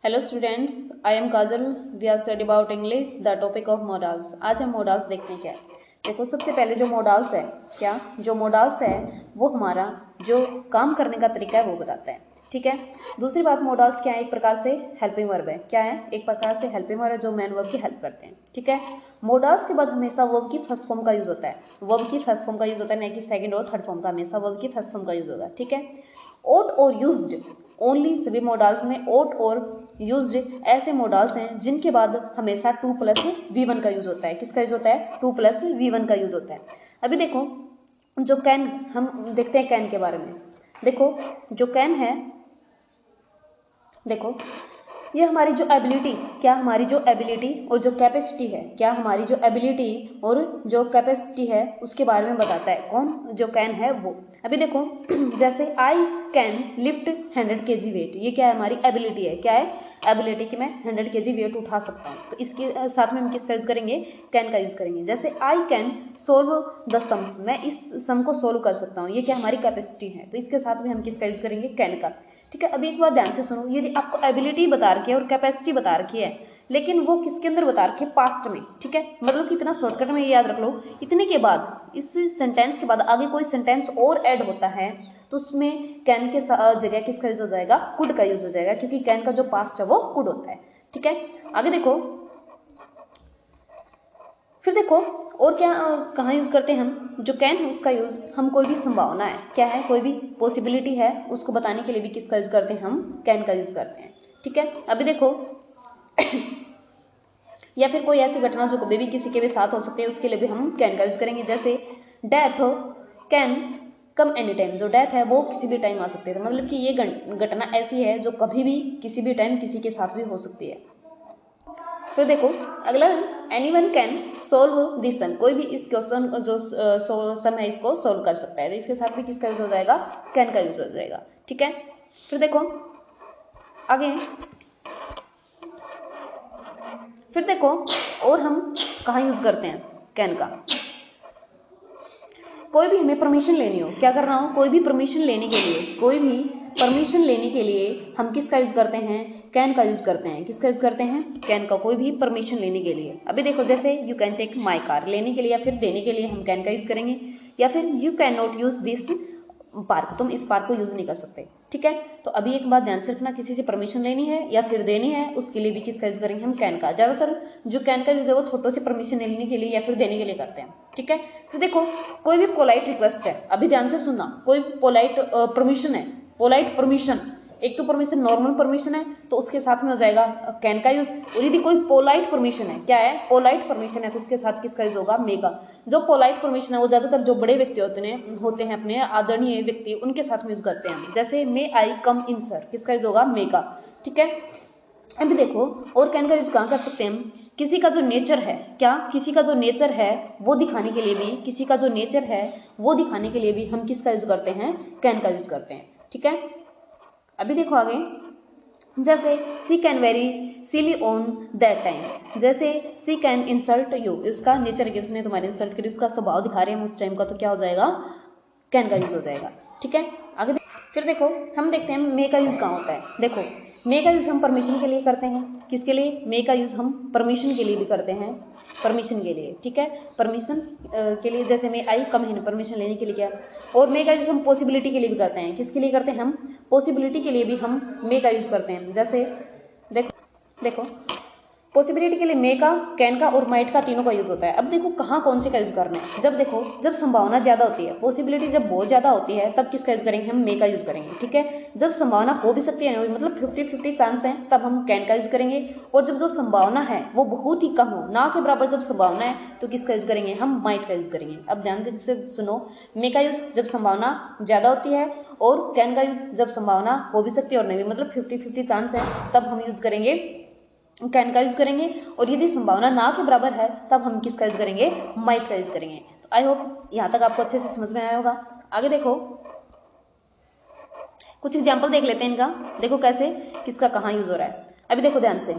Hello students, I am Kajal. We are study about English, the topic of modals. आज हम modals देखते हैं क्या है। देखो, सबसे पहले जो मोडाल्स है, जो मोडाल्स है वो हमारा जो काम करने का तरीका है वो बताता है। ठीक है। दूसरी बात, मोडाल्स क्या है? एक प्रकार से हेल्पिंग वर्ब है। क्या है? एक प्रकार से हेल्पिंग वर्ब है जो मेन वर्ब की हेल्प करते हैं। ठीक है। मोडाल्स के बाद हमेशा वर्ब की फर्स्ट फॉर्म का यूज होता है। वर्ब की फर्स्ट फॉर्म का यूज होता है, नहीं कि सेकंड और थर्ड फॉर्म का। हमेशा वर्ब की फर्स्ट फॉर्म का यूज होगा। ठीक है। ओट और यूज्ड ओनली, सभी मोडाल्स में ओट और यूज्ड ऐसे मोडाल्स हैं जिनके बाद हमेशा 2+V1 का यूज होता है। किसका यूज होता है? 2+V1 का यूज होता है। अभी देखो, जो कैन, हम देखते हैं कैन के बारे में। देखो, जो कैन है, देखो ये हमारी जो एबिलिटी, क्या हमारी जो एबिलिटी और जो कैपेसिटी है, क्या हमारी जो एबिलिटी और जो कैपेसिटी है उसके बारे में बताता है। कौन? जो कैन है वो। अभी देखो, जैसे I can lift 100 kg weight, ये क्या है? हमारी एबिलिटी है। क्या है? एबिलिटी कि मैं 100 kg वेट उठा सकता हूँ। तो इसके साथ में हम किसका यूज करेंगे? कैन का यूज करेंगे। जैसे I can solve the sums, मैं इस सम को सोल्व कर सकता हूँ, ये क्या हमारी कैपेसिटी है। तो इसके साथ में हम किसका यूज करेंगे? कैन का। ठीक है। अभी एक बात ध्यान से सुनो, यदि आपको एबिलिटी बता रखी है और कैपेसिटी बता रखी है, लेकिन वो किसके अंदर बता रखी है? पास्ट में। ठीक है। मतलब कि इतना शॉर्टकट में ये याद रख लो, इतने के बाद, इस सेंटेंस के बाद आगे कोई सेंटेंस और ऐड होता है तो उसमें कैन के जगह किसका यूज हो जाएगा? कुड का यूज हो जाएगा, क्योंकि कैन का जो पास्ट है वो कुड होता है। ठीक है। आगे देखो, फिर देखो और क्या कहाँ यूज करते हैं हम? जो कैन है उसका यूज हम कोई भी संभावना है, क्या है, कोई भी पॉसिबिलिटी है उसको बताने के लिए भी किसका यूज करते हैं? हम कैन का यूज करते हैं। ठीक है। अभी देखो या फिर कोई ऐसी घटना जो कभी भी किसी के भी साथ हो सकती है, उसके लिए भी हम कैन का यूज करेंगे। जैसे death can come any time, जो डेथ है वो किसी भी टाइम आ सकती है। मतलब कि ये घटना ऐसी है जो कभी भी किसी भी टाइम किसी के साथ भी हो सकती है। तो देखो अगला, एनीवन कैन सोल्व दिस सम, कोई भी इस क्वेश्चन जो सम है इसको सोल्व कर सकता है। तो इसके साथ भी किसका यूज हो जाएगा? कैन का यूज हो जाएगा। ठीक है। फिर देखो आगे, फिर देखो और हम कहाँ यूज करते हैं कैन का? कोई भी हमें परमिशन लेनी हो, क्या करना हो? कोई भी परमिशन लेने के लिए, कोई भी परमिशन लेने के लिए हम किसका यूज करते हैं? कैन का यूज करते हैं। किसका यूज करते हैं? कैन का। कोई भी परमिशन लेने के लिए। अभी देखो, जैसे you can take my car, लेने के लिए या फिर देने के लिए हम कैन का यूज करेंगे। या फिर you can not use this park, तुम इस पार्क को यूज नहीं कर सकते। ठीक है। तो अभी एक बात ध्यान से रखना, किसी से परमिशन लेनी है या फिर देनी है, उसके लिए भी किसका यूज करेंगे? हम कैन का। ज्यादातर जो कैन का यूज है वो छोटों से परमिशन लेने के लिए या फिर देने के लिए करते हैं। ठीक है। फिर देखो, कोई भी पोलाइट रिक्वेस्ट है, अभी ध्यान से सुनना, कोई पोलाइट परमिशन है, पोलाइट परमिशन, एक तो परमिशन नॉर्मल परमिशन है तो उसके साथ में हो जाएगा कैन का यूज। और यदि कोई पोलाइट परमिशन है, क्या है? पोलाइट परमिशन है, तो उसके साथ किसका यूज होगा? मे का। जो पोलाइट परमिशन है वो ज्यादातर जो बड़े व्यक्ति होते हैं अपने आदरणीय व्यक्ति, उनके साथ में यूज करते हैं। जैसे मे आई कम इन सर, किसका यूज होगा? मे का। ठीक है। अभी देखो और कैन का यूज कहाँ कर सकते हैं हम? किसी का जो नेचर है, क्या, किसी का जो नेचर है वो दिखाने के लिए भी, किसी का जो नेचर है वो दिखाने के लिए भी हम किसका यूज करते हैं? कैन का यूज करते हैं। ठीक है। अभी देखो आगे, जैसे she can very silly on that time, जैसे सी कैन इंसल्ट यू, इसका नेचर है कि उसने तुम्हारी इंसल्ट करी, उसका स्वभाव दिखा रहे हैं हम उस टाइम का, तो क्या हो जाएगा? कैन का यूज हो जाएगा। ठीक है। आगे फिर देखो, हम देखते हैं मे का यूज कहाँ होता है। देखो, मे का यूज हम परमिशन के लिए करते हैं। किसके लिए? मे का यूज हम परमिशन के लिए भी करते हैं, परमिशन के लिए। ठीक है। परमिशन के लिए, जैसे मे आई कम इन, परमिशन लेने के लिए क्या। और मे का यूज हम पॉसिबिलिटी के लिए भी करते हैं। किसके लिए करते हैं हम? पॉसिबिलिटी के लिए भी हम मे का यूज करते हैं। जैसे देखो पॉसिबिलिटी के लिए मे का, कैन का और माइट का, तीनों का यूज होता है। अब देखो कहाँ कौन से का यूज करना है। जब देखो, जब संभावना ज्यादा होती है, पॉसिबिलिटी जब बहुत ज्यादा होती है, तब किसका यूज करेंगे? हम मे का यूज करेंगे। ठीक है। जब संभावना हो भी सकती है, मतलब 50-50 चांस है, तब हम कैन का यूज करेंगे। और जब जो संभावना है वो बहुत ही कम हो, ना के बराबर जब संभावना है, तो किसका यूज करेंगे? हम माइट का यूज करेंगे। अब ध्यान से सुनो, मे का यूज जब संभावना ज्यादा होती है, और कैन का यूज जब संभावना हो भी सकती है और नहीं, मतलब 50-50 चांस है, तब हम यूज करेंगे कैन का यूज करेंगे। और यदि संभावना ना के बराबर है, तब हम किसका यूज करेंगे? माइट का यूज करेंगे। तो आई होप यहां तक आपको अच्छे से समझ में आया होगा। आगे देखो, कुछ एग्जाम्पल देख लेते हैं इनका। देखो कैसे, किसका कहाँ यूज हो रहा है। अभी देखो ध्यान से,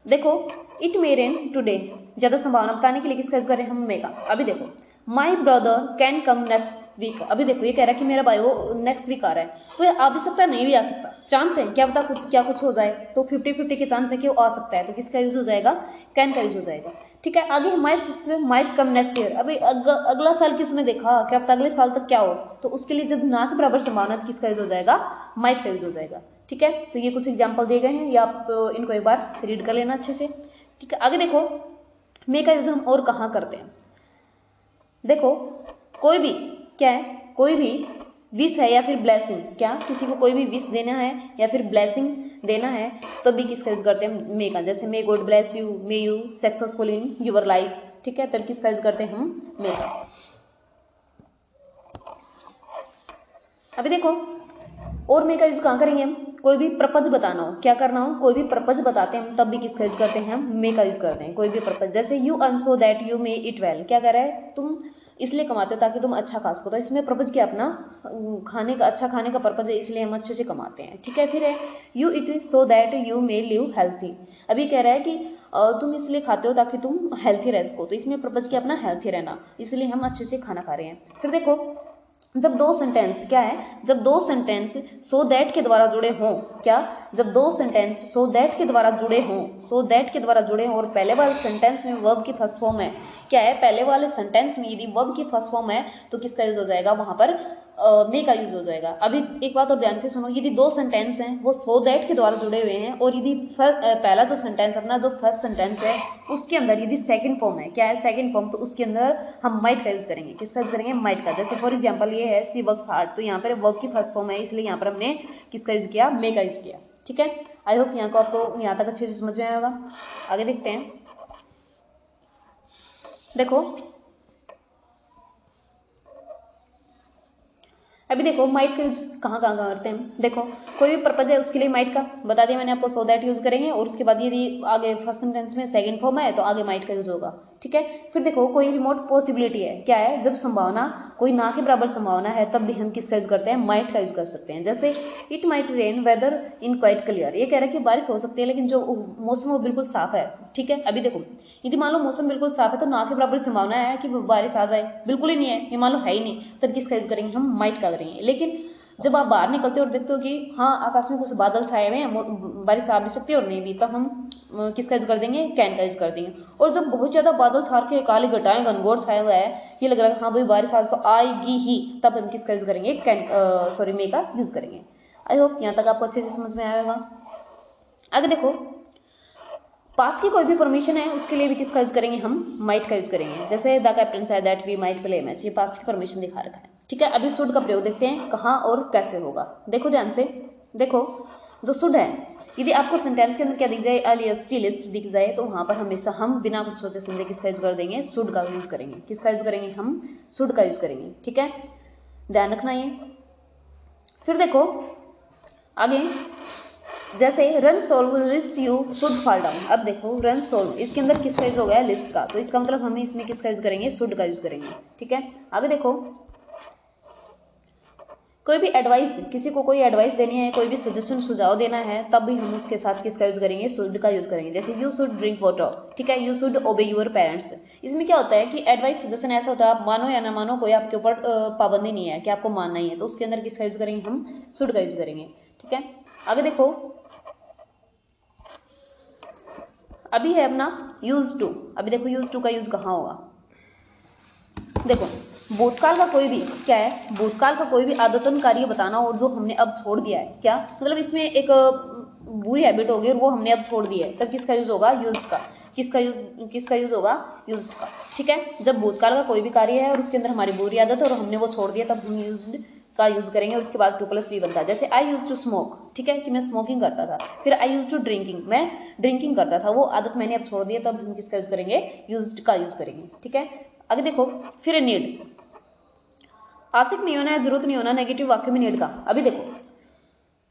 देखो इट मे रेन टूडे, ज्यादा संभावना बताने के लिए किसका यूज करें? हम मे का। अभी देखो, my brother can come next week. अभी देखो ये कह रहा है कि मेरा बायो नेक्स्ट वीक आ रहा है, तो ये आ भी सकता है, नहीं भी आ सकता, चांस है, क्या पता क्या कुछ हो जाए, तो 50-50 के चांस है कि वो आ सकता है, तो किसका यूज हो जाएगा, कैन का यूज हो जाएगा। ठीक है, आगे might sister might come next year. अभी अगला साल किसने देखा, क्या पता अगले साल तक क्या हो, तो उसके लिए जब ना के बराबर संभावना, किसका यूज हो जाएगा, माइट का यूज हो जाएगा। ठीक है, तो ये कुछ एग्जाम्पल दिए गए हैं, या आप इनको एक बार रीड कर लेना अच्छे से। ठीक है, आगे देखो मे का यूज हम और कहाँ करते हैं। देखो कोई भी क्या है, कोई भी विश है या फिर ब्लेसिंग, क्या किसी को कोई भी विश देना है या फिर ब्लेसिंग देना है, तो भी किसका यूज करते हैं, मे का। जैसे may God bless you, may you successful in your life. ठीक है, तो किसका यूज करते हैं हम, मे का। अभी देखो और मे का यूज कहाँ करेंगे हम, कोई भी पर्पज बताना हो, क्या करना हो, कोई भी पर्पज बताते हैं हम, तब भी किसका यूज करते हैं, हम मे का यूज करते हैं। कोई भी पर्पज, जैसे you earn so that you may it well, क्या कह रहा है, तुम इसलिए कमाते हो ताकि तुम अच्छा खा सको, तो इसमें पर्पज क्या, अपना खाने का, अच्छा खाने का पर्पज है, इसलिए हम अच्छे से कमाते हैं। ठीक है, फिर है you it so that you may live healthy. अभी कह रहा है कि तुम इसलिए खाते हो ताकि तुम हेल्थी रह सको, तो इसमें पर्पज क्या, अपना हेल्थी रहना, इसलिए हम अच्छे से खाना खा रहे हैं। फिर देखो जब दो सेंटेंस क्या है, जब दो सेंटेंस सो दैट के द्वारा जुड़े हों, क्या, जब दो सेंटेंस सो दैट के द्वारा जुड़े हों, सो दैट के द्वारा जुड़े हों, और पहले वाले सेंटेंस में वर्ब की फर्स्ट फॉर्म है, क्या है, पहले वाले सेंटेंस में यदि वर्ब की फर्स्ट फॉर्म है, तो किसका यूज हो जाएगा, वहां पर मे का यूज हो जाएगा। अभी एक बात और ध्यान से सुनो, यदि दो सेंटेंस हैं वो सो दैट के द्वारा जुड़े हुए हैं, और यदि पहला जो सेंटेंस, अपना जो फर्स्ट सेंटेंस है, उसके अंदर यदि सेकंड फॉर्म है, क्या है, सेकंड फॉर्म, तो उसके अंदर हम माइट का यूज करेंगे। किसका यूज करेंगे, माइट का। जैसे फॉर एग्जांपल ये है सी वर्क्स हार्ड, तो यहाँ पर वर्ब की फर्स्ट फॉर्म है, इसलिए यहाँ पर हमने किसका यूज किया, मे का यूज किया। ठीक है, आई होप यहाँ को आपको यहाँ तक अच्छे से समझ में आया होगा। आगे देखते हैं, देखो अभी देखो माइट का यूज कहाँ कहाँ करते हैं। देखो कोई भी पर्पज है उसके लिए माइट का बता दिया मैंने आपको, सो दैट यूज करेंगे, और उसके बाद यदि आगे फर्स्ट सेंटेंस में सेकंड फॉर्म है तो आगे माइट का यूज होगा। ठीक है, फिर देखो कोई रिमोट पॉसिबिलिटी है, क्या है, जब संभावना कोई ना के बराबर संभावना है, तब भी हम किसका यूज करते हैं, माइट का यूज कर सकते हैं। जैसे it might rain weather in quite clear, ये कह रहा है कि बारिश हो सकती है लेकिन जो मौसम वो बिल्कुल साफ है। ठीक है, अभी देखो यदि मान लो मौसम बिल्कुल साफ है तो ना के बराबर संभावना है कि बारिश आ जाए, बिल्कुल ही नहीं है, ये मान लो है ही नहीं, तब किसका यूज करेंगे, हम माइट का करेंगे। लेकिन जब आप बाहर निकलते हो और देखते हो कि हाँ आकाश में कुछ बादल छाए हुए हैं, बारिश आ भी सकती है और नहीं भी, तब हम किसका यूज कर देंगे, कैन का यूज कर देंगे। और जब बहुत ज्यादा बादल छा के काली घटाएं घनघोर छाया हुआ है, ये लग रहा है हाँ भाई बारिश आज तो आएगी ही, तब हम किसका यूज करेंगे, कैन सॉरी मे का यूज करेंगे। आई होप यहाँ तक आपको अच्छे से समझ में आया होगा। आगे देखो पास की कोई भी परमिशन है उसके लिए भी किसका यूज करेंगे, हम माइट का यूज करेंगे। जैसे the captain said that we might play match, ये पास की परमिशन दिखा रखा है। ठीक है, अभी शुड का प्रयोग देखते हैं कहाँ और कैसे होगा। देखो ध्यान से, देखो जो शुड है, यदि आपको सेंटेंस के अंदर क्या दिख जाए, अलियस लिस्ट दिख जाए, तो वहां पर हमेशा हम बिना कुछ सोचे समझे किसका यूज कर देंगे, शुड का यूज करेंगे। किसका यूज करेंगे, हम शुड का यूज करेंगे। ठीक है, ध्यान रखना ये। फिर देखो आगे जैसे run solve list you should fall down, अब देखो रन सोल्व इसके अंदर किसका यूज हो गया, लिस्ट का, तो इसका मतलब हमें इसमें किसका यूज करेंगे, शुड का यूज करेंगे। ठीक है, आगे देखो कोई भी एडवाइस, किसी को कोई एडवाइस देनी है, कोई भी सजेशन सुझाव देना है, तब भी हम उसके साथ किसका यूज करेंगे, शुड का यूज करेंगे। जैसे यू शुड ड्रिंक वाटर, ठीक है, यू शुड ओबे योर पेरेंट्स। इसमें क्या होता है कि एडवाइस सजेशन ऐसा होता है आप मानो या ना मानो, कोई आपके ऊपर पाबंदी नहीं है कि आपको मानना ही है, तो उसके अंदर किसका यूज करेंगे, हम शुड का यूज करेंगे। ठीक है, आगे देखो अभी है अपना यूज टू। अभी देखो यूज टू का यूज कहाँ होगा। देखो भूतकाल का कोई भी क्या है, भूतकाल का कोई भी आदतन कार्य बताना और जो हमने अब छोड़ दिया है, क्या मतलब इसमें एक बुरी हैबिट होगी और वो हमने अब छोड़ दी है, तब किसका यूज होगा, यूज का। किसका यूज होगा, यूज का। ठीक है, जब भूतकाल का कोई भी कार्य है और उसके अंदर हमारी बुरी आदत है और हमने वो छोड़ दिया, तब हम यूज्ड का यूज करेंगे और उसके बाद 2+V बनता है। जैसे आई यूज टू स्मोक, ठीक है कि मैं स्मोकिंग करता था, फिर आई यूज टू ड्रिंकिंग, मैं ड्रिंकिंग करता था, वो आदत मैंने अब छोड़ दी है, तब हम किसका यूज करेंगे, यूज्ड का यूज करेंगे। ठीक है, आगे देखो फिर नीड, आवश्यक नहीं होना है, जरूरत नहीं होना, नेगेटिव वाक्य में नीड का। अभी देखो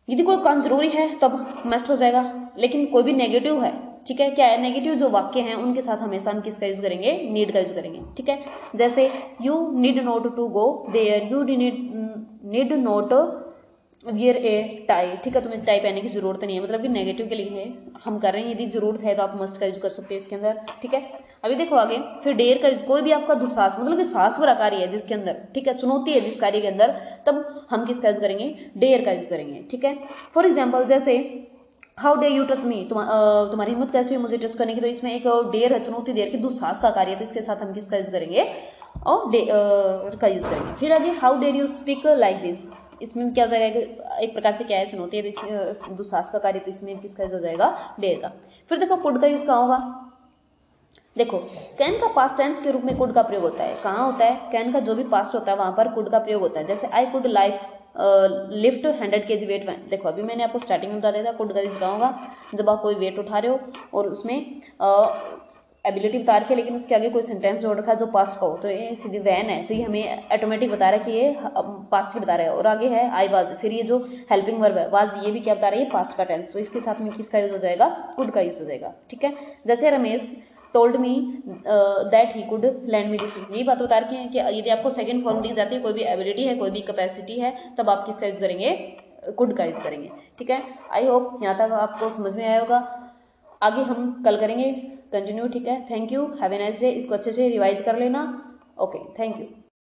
यदि कोई काम जरूरी है तब मस्ट हो जाएगा, लेकिन कोई भी नेगेटिव है, ठीक है, क्या है, नेगेटिव जो वाक्य हैं उनके साथ हमेशा हम किसका यूज करेंगे, नीड का यूज करेंगे। ठीक है, जैसे you need not to go there, you need not wear a tie, ठीक है, तुम्हें टाई पहनने की जरूरत नहीं है, मतलब कि नेगेटिव के लिए है, हम कर रहे हैं, यदि जरूरत है तो आप मस्ट का यूज कर सकते हो इसके अंदर, ठीक है। अभी देखो आगे, फिर डेयर का यूज, कोई भी आपका दुस्साहस मतलब कि साहस भरा कार्य है जिसके अंदर, ठीक है, चुनौती है जिस कार्य के अंदर, तब हम किसका यूज करेंगे, डेयर का यूज करेंगे, ठीक है। फॉर एग्जाम्पल जैसे how day you touch me, तुम्हारी हिम्मत कैसी हुई मुझे टच करने की, तो इसमें एक डेयर है, चुनौती, डेयर की दुस्साहस का कार्य है, तो इसके साथ हम किसका यूज करेंगे, और का यूज करेंगे। फिर आगे how dare you speak like this, इसमें क्या हो जाएगा, एक प्रकार से क्या है, चुनौती है, तो इसमें दुस्साहस का कार्य, तो इसमें किसका यूज हो जाएगा, डेयर का। फिर देखो कुड का यूज कहाँ होगा, देखो कैन का पास्ट टेंस के रूप में कुड का प्रयोग होता है, कहाँ होता है, कैन का जो भी पास्ट होता है वहां पर कुड का प्रयोग होता है। जैसे I could life lift 100 kg weight, देखो अभी मैंने आपको स्टार्टिंग में बता दिया था कुड का यूज कहाँ होगा, जब आप कोई वेट उठा रहे हो और उसमें एबिलिटी बता रखी है, लेकिन उसके आगे कोई सेंटेंस जोड़ रखा है जो पास्ट का हो, तो ये सीधी वैन है, तो ये हमें ऑटोमेटिक बता रहा है कि ये पास्ट की बता रहा है। और आगे है आई वाज, फिर ये जो हेल्पिंग वर्ब है वाज, ये भी क्या बता रहा है, ये पास्ट का टेंस, तो इसके साथ में किसका यूज हो जाएगा, कुड का यूज हो जाएगा, ठीक है। जैसे Ramesh told me that he could land me this, यही बात बता रखी है कि यदि आपको सेकंड फॉर्म दी जाती है, कोई भी एबिलिटी है, कोई भी कैपेसिटी है, तब आप किसका यूज करेंगे, कुड का यूज करेंगे, ठीक है। आई होप यहाँ तक आपको समझ में आया होगा, आगे हम कल करेंगे कंटिन्यू, ठीक है। Thank you, have a nice day, इसको अच्छे से रिवाइज कर लेना, ओके, थैंक यू।